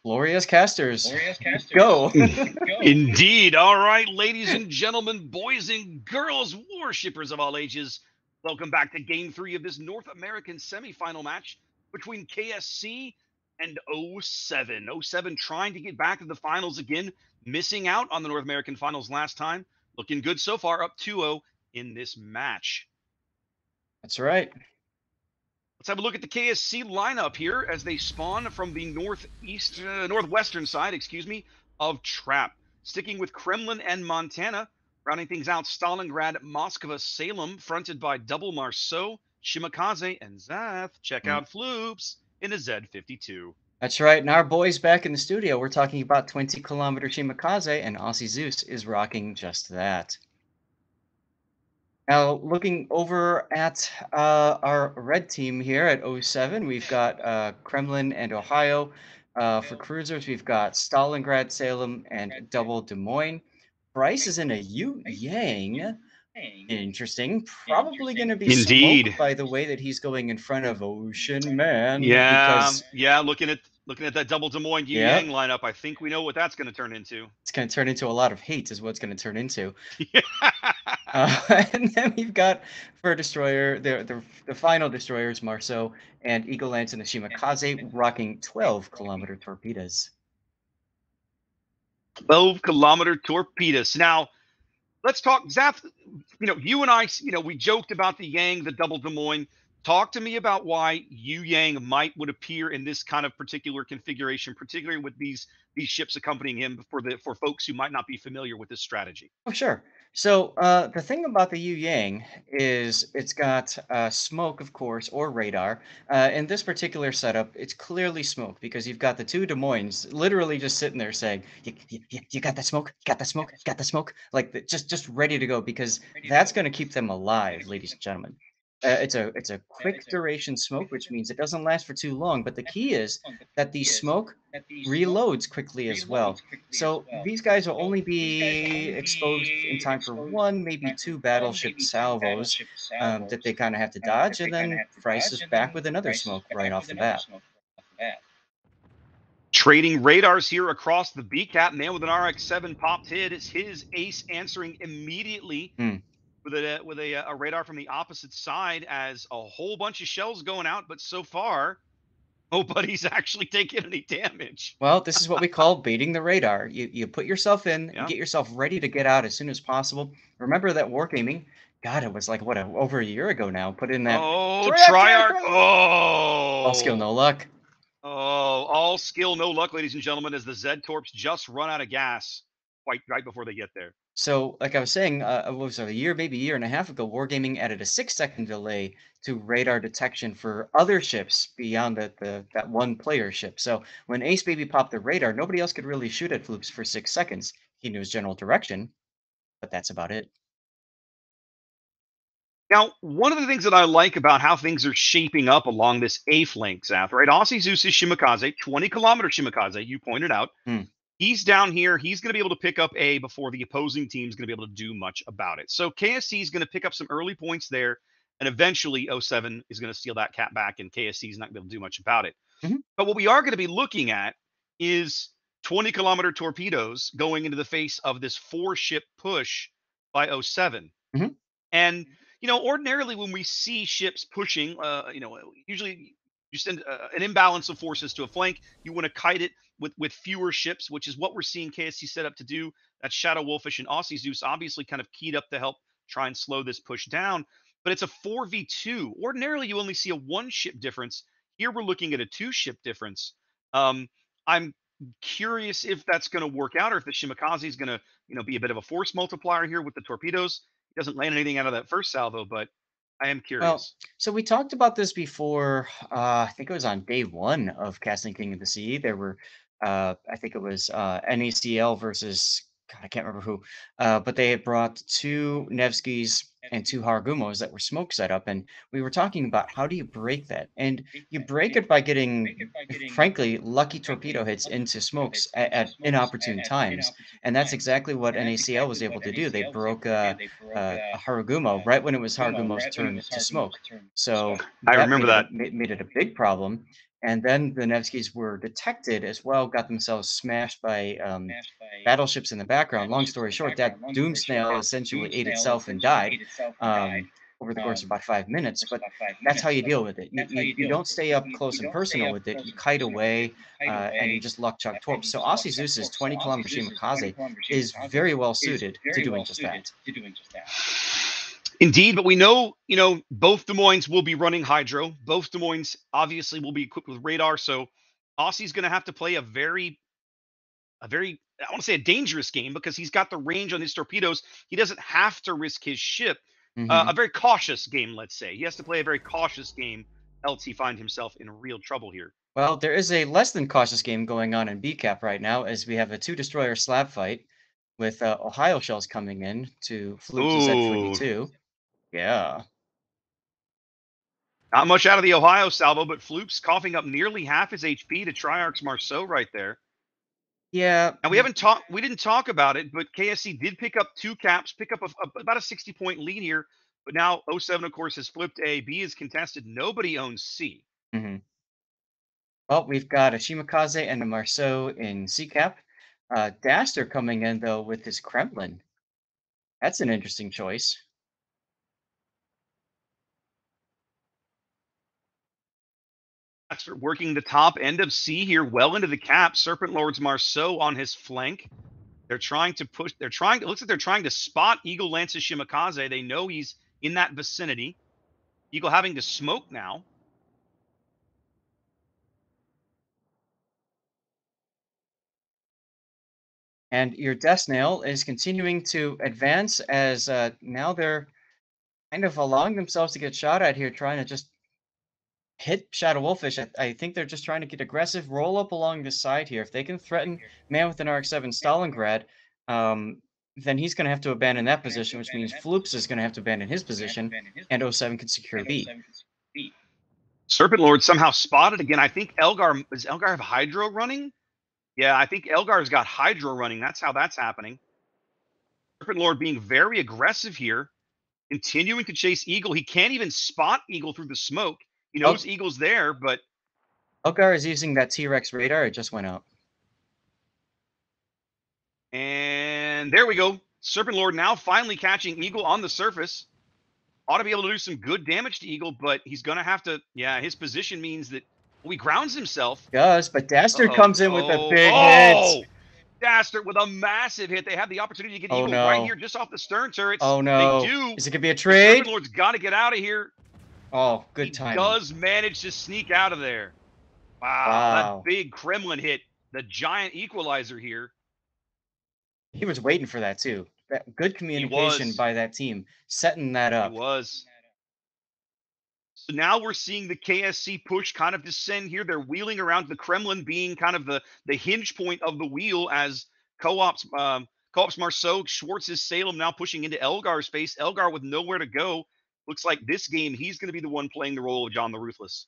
Glorious casters. Go. Indeed. All right, ladies and gentlemen, boys and girls, worshippers of all ages, welcome back to Game 3 of this North American semifinal match between KSC and '07. '07 trying to get back to the finals again, missing out on the North American finals last time. Looking good so far, up 2-0 in this match. That's right. Let's have a look at the KSC lineup here as they spawn from the northwestern side, of Trap. Sticking with Kremlin and Montana, rounding things out, Stalingrad, Moskva, Salem, fronted by Double Marceau, Shimakaze, and Zath. Check Mm. out Floops in a Z52. That's right. And our boys back in the studio, we're talking about 20-kilometer Shimakaze, and Aussie Zeus is rocking just that. Now, looking over at our red team here at '07, we've got Kremlin and Ohio. For cruisers, we've got Stalingrad, Salem, and Double Des Moines. Bryce is in a Yu Yang. Interesting. Probably going to be smoked Indeed. by the way that he's going in front of Ocean Man Yeah, because, yeah. Looking at that double Des Moines Yu yeah, Yang lineup, I think we know what that's going to turn into. it's going to turn into a lot of hate, is what it's going to turn into. And then we've got for destroyer the final destroyers Marceau and Eagle Lance and the Shimakaze rocking 12-kilometer torpedoes. 12-kilometer torpedoes. Now, let's talk, Zaf. You and I, we joked about the Yang, the double Des Moines. Talk to me about why Yu Yang would appear in this kind of particular configuration, particularly with these ships accompanying him for folks who might not be familiar with this strategy. Oh, sure. So the thing about the Yu Yang is it's got smoke, of course, or radar. In this particular setup, it's clearly smoke because you've got the two Des Moines literally just sitting there saying, "You got that smoke? You got that smoke? You got that smoke?" Like just ready to go because that's going to keep them alive, ladies and gentlemen. It's a quick duration smoke, which means it doesn't last for too long. But the key is that the smoke reloads quickly as well. So these guys will only be exposed in time for one, maybe two battleship salvos that they kind of have to dodge, and then Price is back with another smoke right off the bat. Trading radars here across the BCAP. Man with an RX-7 popped hit. It's his ace answering immediately Hmm. with a radar from the opposite side as a whole bunch of shells going out, but so far nobody's actually taking any damage. Well, this is what we call baiting the radar. You put yourself in, Yeah. get yourself ready to get out as soon as possible. Remember that wargaming? God, it was like what over a year ago now. Put in that Oh, Triarch. Triarch. All skill, Oh. no luck. Oh, all skill, no luck, ladies and gentlemen, as the Z Torps just run out of gas quite right before they get there. So, like I was saying, what was it, a year, maybe a year and a half ago, Wargaming added a 6-second delay to radar detection for other ships beyond that one player ship. So when Ace Baby popped the radar, nobody else could really shoot at Floops for 6 seconds. He knew his general direction, but that's about it. Now, one of the things that I like about how things are shaping up along this A flank, Zath, right? Aussie Zeus is Shimakaze, 20-kilometer Shimakaze, you pointed out. Hmm. He's down here. He's going to be able to pick up A before the opposing team's going to be able to do much about it. So KSC is going to pick up some early points there, and eventually '07 is going to steal that cat back, and KSC is not going to be able to do much about it. Mhm. But what we are going to be looking at is 20-kilometer torpedoes going into the face of this 4-ship push by '07. Mhm. And ordinarily when we see ships pushing, usually you send an imbalance of forces to a flank. You want to kite it with fewer ships, which is what we're seeing KSC set up to do. That Shadow Wolfish and Aussie Zeus obviously kind of keyed up to help try and slow this push down. But it's a 4v2. Ordinarily, you only see a 1-ship difference. Here we're looking at a 2-ship difference. I'm curious if that's going to work out, or if the Shimakaze is going to, be a bit of a force multiplier here with the torpedoes. He doesn't land anything out of that first salvo, but I am Well, curious. so we talked about this before. I think it was on day one of Casting King of the Sea. There were, I think it was NACL versus God, I can't remember who, but they had brought two Nevskys and two Hargumos that were smoke set up, and we were talking about how do you break that, and you break it by getting, frankly, lucky torpedo hits into smokes at inopportune times, and that's exactly what NACL was able to do. They broke a Harugumo right when it was Harugumo's turn to smoke. So I that remember that. made it a big problem. And then the Nevskis were detected as well, got themselves smashed by battleships in the background. Long story short, that doom snail essentially ate itself and died um, over the course of about 5 minutes. But that's how you deal with it. You don't stay up close and personal with it. You kite away and you just luck chuck torps. So Aussie Zeus's 20-kilometer Shimakaze is very well suited to doing just that. Indeed, but we know, both Des Moines will be running hydro. Both Des Moines obviously will be equipped with radar. So Aussie's going to have to play a very, I want to say a dangerous game because he's got the range on his torpedoes. He doesn't have to risk his ship. A Hmm. very cautious game, let's say. He has to play a very cautious game, else he find himself in real trouble here. Well, there is a less than cautious game going on in BCAP right now as we have a two destroyer slab fight with Ohio shells coming in to Floops' Ooh, Z42. Yeah. not much out of the Ohio salvo, but Floop's coughing up nearly half his HP to Triarch's Marceau right there. Yeah. And we didn't talk about it, but KSC did pick up two caps, pick up about a 60-point lead here. But now '07, of course, has flipped A. B is contested. Nobody owns C. Hmm. Well, we've got a Shimakaze and a Marceau in CCAP. Daster coming in, though, with his Kremlin. That's an interesting choice. That's for working the top end of C here, well into the cap. Serpent Lord's Marceau on his flank. They're trying to push. It looks like they're trying to spot Eagle Lance's Shimakaze. They know he's in that vicinity. Eagle having to smoke now. And your Death Snail is continuing to advance as now they're kind of allowing themselves to get shot at here, trying to just hit Shadow Wolfish. I think they're just trying to get aggressive, roll up along the side here. If they can threaten Man with an RX-7 Stalingrad, then he's going to have to abandon that position, which means Floops is going to have to abandon his position, and '07 can secure B. Serpent Lord somehow spotted again. I think Elgar have Hydro running? Yeah, I think Elgar's got Hydro running. That's how that's happening. Serpent Lord being very aggressive here, continuing to chase Eagle. He can't even spot Eagle through the smoke. He knows El- Eagle's there, but Elgar is using that T-Rex radar. It just went out. and there we go. Serpent Lord now finally catching Eagle on the surface. Ought to be able to do some good damage to Eagle, but he's going to have to. Yeah, his position means that he grounds himself. Does, but Dastard Uh-oh. comes in with a Oh, big hit. oh! Dastard with a massive hit. They have the opportunity to get Oh Eagle right no. here, just off the stern turrets. Oh They no. do. Is it gonna be a The Serpent trade? Lord's got to get out of here. Oh, good He timing. does manage to sneak out of there. Wow, that Wow. big Kremlin hit, the giant equalizer here. He was waiting for that too. That good He communication was. by that team, setting that He up. was. So now we're seeing the KSC push kind of descend here. They're wheeling around the Kremlin, being kind of the hinge point of the wheel as co-ops Marceau, Schwartz's Salem now pushing into Elgar's space. Elgar with nowhere to go. Looks like this game he's going to be the one playing the role of John the Ruthless.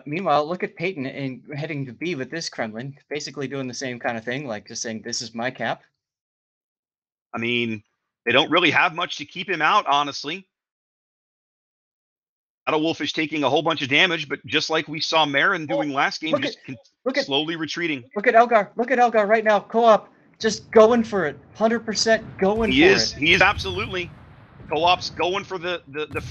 Meanwhile, look at Peyton and heading to B with this Kremlin, basically doing the same kind of thing, like just saying, "This is my cap." I mean, they don't really have much to keep him out, honestly. Shadow Wolf is taking a whole bunch of damage, but just like we saw Marin Oh, doing last game, look at, just look at, slowly retreating. look at Elgar! Look at Elgar right now. Co-op, just going for it, 100% going He for is. it. He is absolutely. Co-op's going for the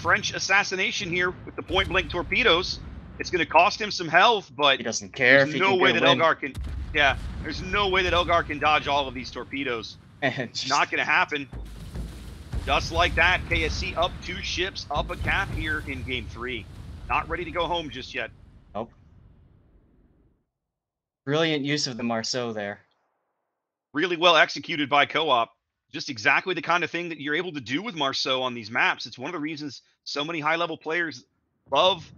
French assassination here with the point blank torpedoes. It's going to cost him some health, but He doesn't care there's if he no can get way a that win. Elgar can. Yeah, there's no way that Elgar can dodge all of these torpedoes. And It's just, not going to happen. Just like that, KSC up 2 ships, up a cap here in Game 3. Not ready to go home just yet. nope. Brilliant use of the Marceau there. Really well executed by co-op. Just exactly the kind of thing that you're able to do with Marceau on these maps. It's one of the reasons so many high-level players love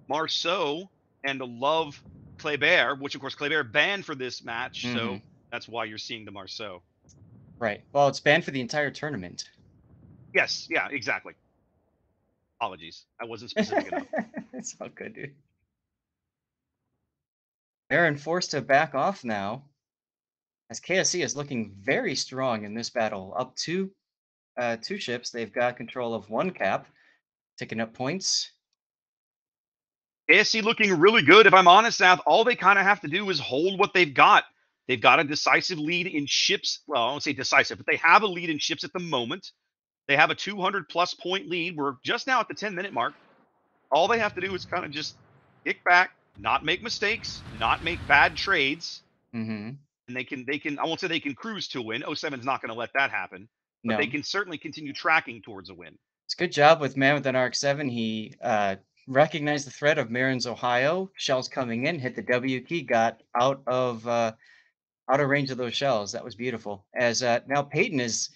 Marceau and love Kleber, which of course Kleber banned for this match, Hmm. so that's why you're seeing the Marceau. Right. Well, it's banned for the entire tournament. Yes, yeah, exactly. Apologies, I wasn't specific enough. It's all good, dude. They're forced to back off now, as KSC is looking very strong in this battle. Up two ships. They've got control of one cap, ticking up points. KSC looking really good. If I'm honest, now all they kind of have to do is hold what they've got. They've got a decisive lead in ships. Well, I won't say decisive, but they have a lead in ships at the moment. They have a 200+ point lead. We're just now at the 10-minute mark. All they have to do is kind of just kick back, not make mistakes, not make bad trades, Mhm. and they can I won't say they can cruise to a win. '07's not going to let that happen, but they No. can certainly continue tracking towards a win. It's a good job with Man with an Arc 7. He, recognized the threat of Marin's Ohio, shells coming in, hit the W key, got out of range of those shells. That was beautiful. As, now Peyton is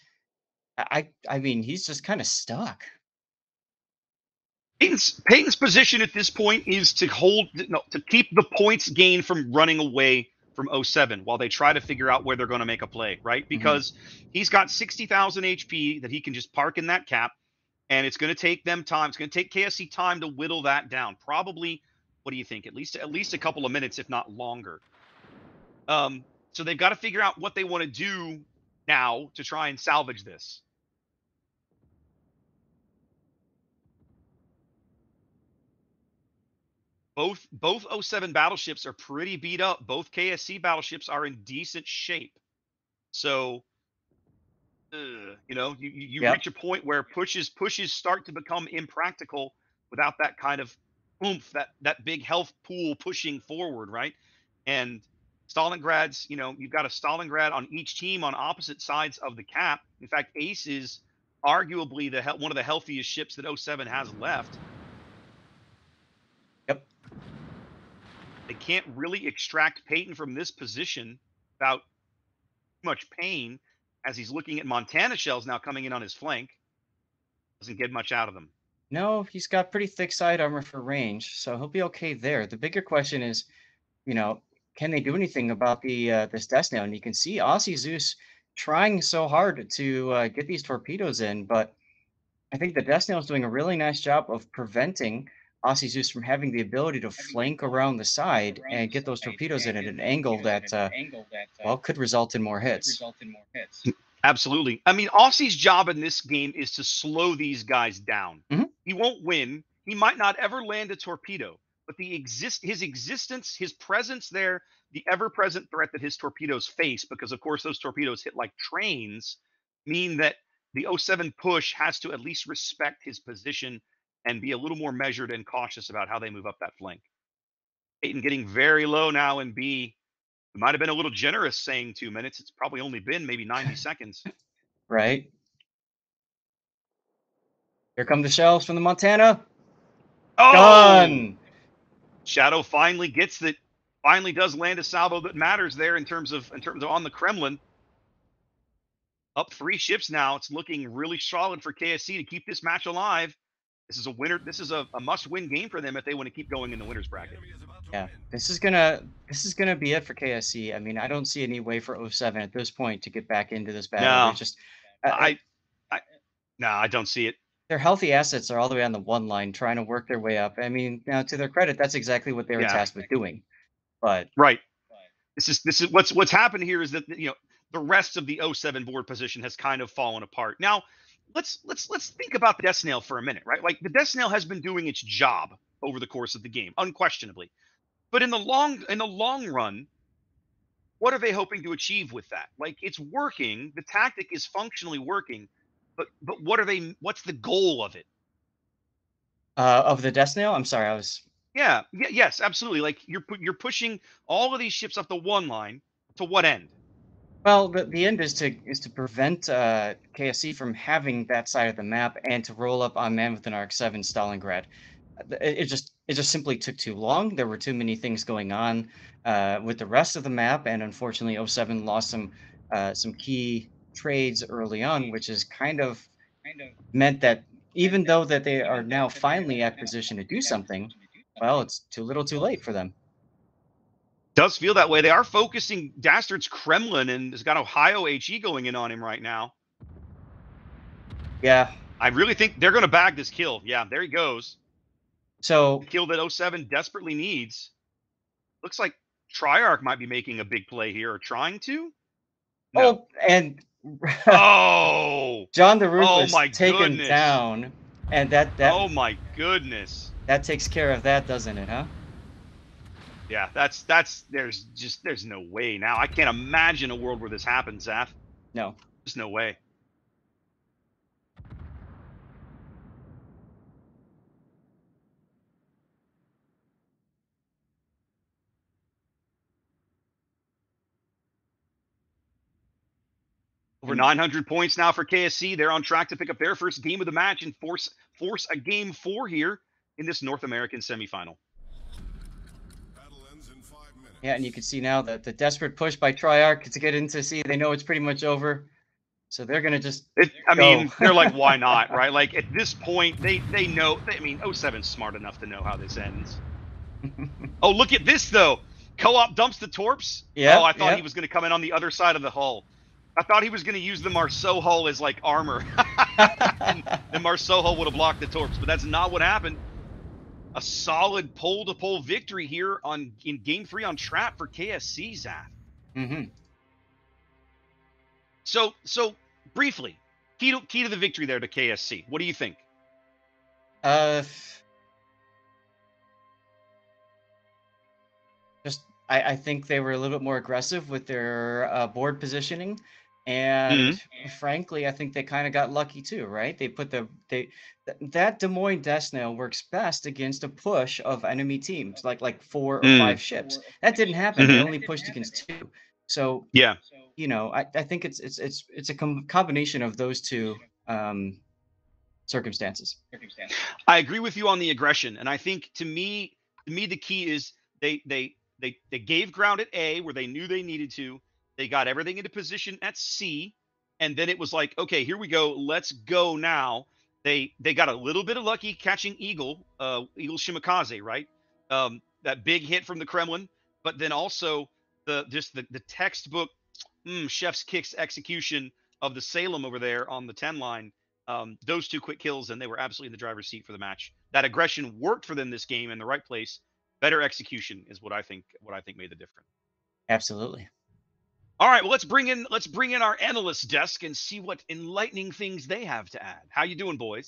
I mean, he's just kinda stuck. Peyton's position at this point is to hold, no, to keep the points gain from running away from '07 while they try to figure out where they're going to make a play, right? Mhm. Because he's got 60,000 HP that he can just park in that cap, and it's going to take them time. It's going to take KSC time to whittle that down. Probably, what do you think? At least a couple of minutes, if not longer. So they've got to figure out what they want to do now to try and salvage this. Both '07 battleships are pretty beat up. Both KSC battleships are in decent shape. So, you Yep. reach a point where pushes start to become impractical without that kind of oomph, that big health pool pushing forward, right? And Stalingrad's, you've got a Stalingrad on each team on opposite sides of the cap. In fact, Ace is arguably one of the healthiest ships that '07 has left. Yep. They can't really extract Peyton from this position without too much pain, as he's looking at Montana shells now coming in on his flank. Doesn't get much out of them. No, he's got pretty thick side armor for range, so he'll be okay there. The bigger question is, you know, can they do anything about this Death Snail? And you can see Aussie Zeus trying so hard to get these torpedoes in, but I think the Death Snail is doing a really nice job of preventing Aussie Zeus from having the ability to flank around the side and get those torpedoes in at an angle that, well, could result in more hits. Absolutely. I mean, Aussie's job in this game is to slow these guys down. Mhm. He won't win. He might not ever land a torpedo, but his existence, his presence there, the ever-present threat that his torpedoes face, because of course those torpedoes hit like trains, mean that the '07 push has to at least respect his position and be a little more measured and cautious about how they move up that flank. Peyton getting very low now in B. It might have been a little generous saying 2 minutes. It's probably only been maybe 90 seconds. Right? Here come the shells from the Montana. Oh, Done. Shadow finally gets that. Finally does land a salvo that matters there in terms of on the Kremlin. Up 3 ships now. It's looking really solid for KSC to keep this match alive. This is a winner. This is a must-win game for them if they want to keep going in the winners bracket. Yeah, this is gonna be it for KSC. I mean, I don't see any way for '07 at this point to get back into this battle. They're No, just I, I no, I don't see it. their healthy assets are all the way on the one line, trying to work their way up. I mean, now to their credit, that's exactly what they were Yeah, tasked with doing. But right. This is what's happened here is that the rest of the '07 board position has kind of fallen apart. Now, let's think about the Death Snail for a minute, right? Like the Death Snail has been doing its job over the course of the game, unquestionably. But in the long run, what are they hoping to achieve with that? Like it's working, the tactic is functionally working, but what's the goal of it? of the Death Snail, I'm sorry, I was Yeah, yes, absolutely. Like you're pushing all of these ships up the one line to what end? well, the end is to prevent KSC from having that side of the map and to roll up on Man with an Arc 7 Stalingrad. It just simply took too long. There were too many things going on with the rest of the map, and unfortunately, '07 lost some key trades early on, which is kind of meant that even though that they are now finally at position to do something, well, it's too little, too late for them. Does feel that way. They are focusing Dastard's Kremlin and has got Ohio HE going in on him right now. Yeah. I really think they're going to bag this kill. Yeah, there he goes. So, The kill that '07 desperately needs. Looks like Triarch might be making a big play here or trying to. No. oh, and Oh, John the oh Ruthless my taken goodness. down, and that Oh my goodness. That takes care of that, doesn't it, huh? Yeah, there's no way now. I can't imagine a world where this happens, Zaf. No. There's no way. Over And 900 points now for KSC. They're on track to pick up their first game of the match and force a game 4 here in this North American semifinal. Battle ends in 5 yeah, and you minutes. can see now that the desperate push by Triarch to get into C, they know it's pretty much over. So they're gonna just I go. mean, they're like, why not, right? Like at this point, they know. I mean, XII's smart enough to know how this ends. Oh, look at this though. Co-op dumps the torps. Oh, I Yep, thought he yep. was going to come in on the other side of the hull. I thought he was going to use the Marceau hull as like armor, and the Marceau hull would have blocked the torps. But that's not what happened. A solid pole-to-pole victory here in Game 3 on Trap for KSC, Zaf. hmm So briefly, key to the victory there to KSC. What do you think? Uh, just I think they were a little bit more aggressive with their board positioning, and Mm-hmm. frankly, I think they kind of got lucky too, right? They put that Des Moines Death Snail works best against a push of enemy teams, like 4 or 5 ships. That didn't happen. They Mm-hmm. only pushed against 2. So, Yeah. I think it's a combination of those two circumstances. I agree with you on the aggression, and I think to me the key is they gave ground at A where they knew they needed to. They got everything into position at C, and then it was like, okay, here we go, let's go now. They got a little bit of lucky catching Eagle Shimakaze, right? That big hit from the Kremlin, but then also the textbook chef's kicks execution of the Salem over there on the 10 line. Those 2 quick kills, and they were absolutely in the driver's seat for the match. That aggression worked for them this game in the right place. Better execution is what I think. What I think made the difference. Absolutely. All right, well let's bring in our analyst desk and see what enlightening things they have to add. How you doing, boys?